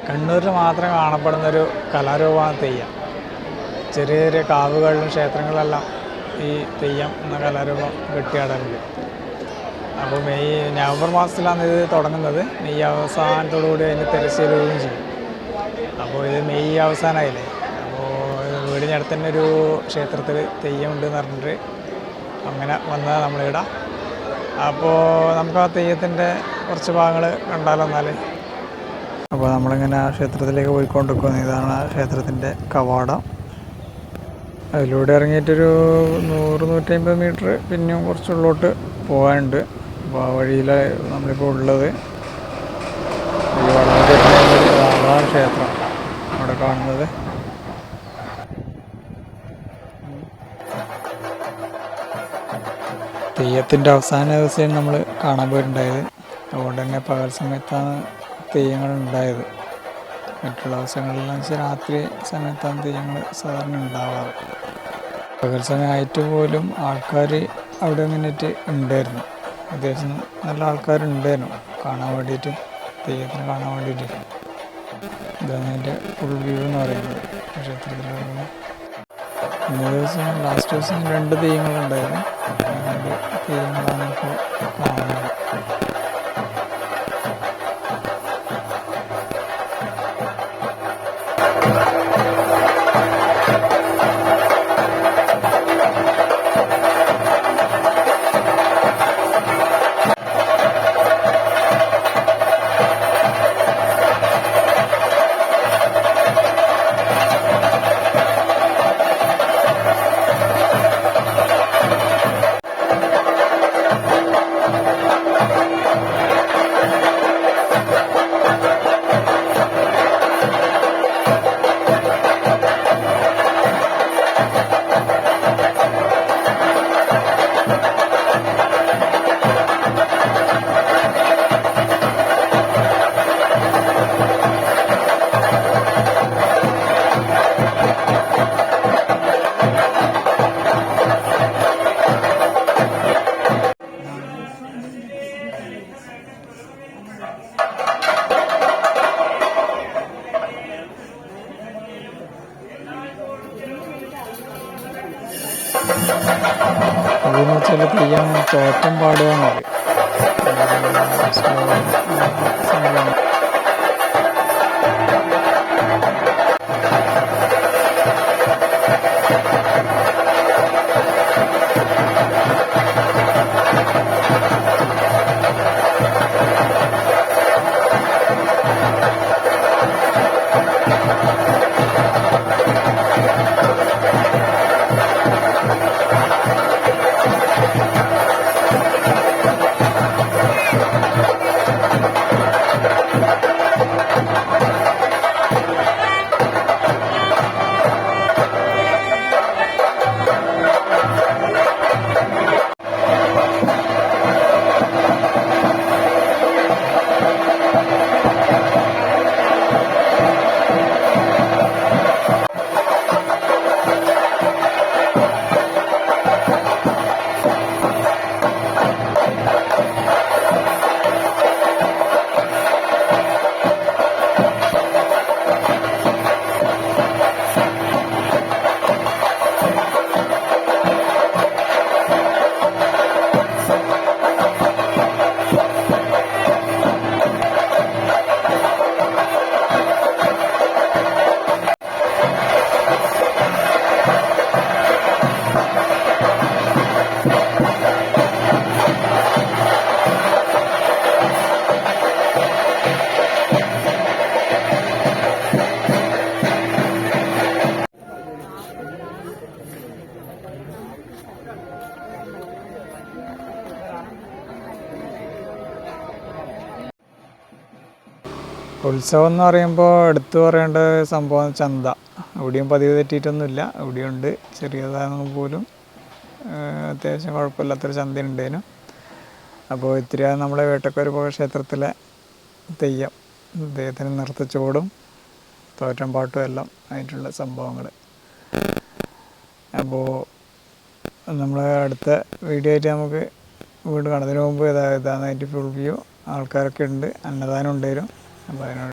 കണ്ണൂരിൽ മാത്രം കാണപ്പെടുന്നൊരു കലാരൂപമാണ് തെയ്യം. ചെറിയ ചെറിയ കാവുകളിലും ക്ഷേത്രങ്ങളിലെല്ലാം ഈ തെയ്യം എന്ന കലാരൂപം കെട്ടിയാടലുണ്ട്. അപ്പോൾ നവംബർ മാസത്തിലാണ് ഇത് തുടങ്ങുന്നത്. മെയ് അവസാനത്തോടുകൂടി അതിന് തിരശ്ശീലവും ചെയ്യും. അപ്പോൾ ഇത് മെയ് അവസാനമായില്ലേ, അപ്പോൾ വീടിനടുത്ത് തന്നെ ഒരു ക്ഷേത്രത്തിൽ തെയ്യം ഉണ്ടെന്ന് പറഞ്ഞിട്ട് അങ്ങനെ വന്നതാണ് നമ്മളിവിടെ. അപ്പോൾ നമുക്ക് ആ തെയ്യത്തിൻ്റെ കുറച്ച് ഭാഗങ്ങൾ കണ്ടാലോ എന്നാൽ. അപ്പോൾ നമ്മളിങ്ങനെ ആ ക്ഷേത്രത്തിലേക്ക് പോയിക്കൊണ്ടിരിക്കുന്നു. ഇതാണ് ആ ക്ഷേത്രത്തിൻ്റെ കവാടം. അതിലൂടെ ഇറങ്ങിയിട്ടൊരു 100-150 മീറ്റർ പിന്നെയും കുറച്ചുള്ളിലോട്ട് പോകാനുണ്ട്. അപ്പോൾ ആ വഴിയിലാണ് നമ്മളിപ്പോൾ ഉള്ളത്. ഈ അതാണ് ക്ഷേത്രം അവിടെ കാണുന്നത്. തെയ്യത്തിൻ്റെ അവസാന ദിവസമാണ് നമ്മൾ കാണാൻ പോയിട്ടുണ്ടായത്. അതുകൊണ്ട് തന്നെ പകൽ സമയത്താണ് തെയ്യങ്ങൾ ഉണ്ടായത്. മറ്റുള്ള ദിവസങ്ങളിലെന്ന് വെച്ചാൽ രാത്രി സമയത്താണ് തെയ്യങ്ങൾ സാധാരണ ഉണ്ടാവാറ്. പകൽ സമയമായിട്ട് പോലും ആൾക്കാർ അവിടെ നിന്നിട്ട് ഉണ്ടായിരുന്നു. അത്യാവശ്യം നല്ല ആൾക്കാരുണ്ടായിരുന്നു കാണാൻ വേണ്ടിയിട്ട്, തെയ്യത്തിന് കാണാൻ വേണ്ടിയിട്ട്. ഇതാണ് അതിൻ്റെ ഫുൾ വ്യൂ എന്ന് പറയുന്നത് ക്ഷേത്രത്തിലുള്ള. ഇന്നേ ദിവസം ലാസ്റ്റ് ദിവസം 2 തെയ്യങ്ങളുണ്ടായിരുന്നു. 2 തെയ്യങ്ങളാണ് ഇപ്പോൾ കാണുന്നത്. അതെന്ന് വെച്ചാൽ തെയ്യം തോറ്റം പാടുക എന്ന് പറയും. ഉത്സവം എന്ന് പറയുമ്പോൾ എടുത്തു പറയേണ്ട സംഭവം ചന്ത. എവിടെയും പതിവ് തെറ്റിയിട്ടൊന്നുമില്ല, എവിടെയുണ്ട്. ചെറിയതാണെങ്കിൽ പോലും അത്യാവശ്യം കുഴപ്പമില്ലാത്തൊരു ചന്ത ഉണ്ടേനു. അപ്പോൾ ഇത്തിരി നമ്മളെ വേട്ടക്കൊരു ക്ഷേത്രത്തിലെ തെയ്യത്തിന് നൃത്തച്ചുവടും തോറ്റം പാട്ടും എല്ലാം ആയിട്ടുള്ള സംഭവങ്ങൾ. അപ്പോൾ നമ്മൾ അടുത്ത വീഡിയോ ആയിട്ട് നമുക്ക് വീണ്ടും കാണുന്നതിന് മുമ്പ് ഇതാണ് അതിൻ്റെ ഫുൾ വ്യൂ. ആൾക്കാരൊക്കെ ഉണ്ട്, അന്നദാനം ഉണ്ടായിരുന്നു. അപ്പോൾ അതിനോട്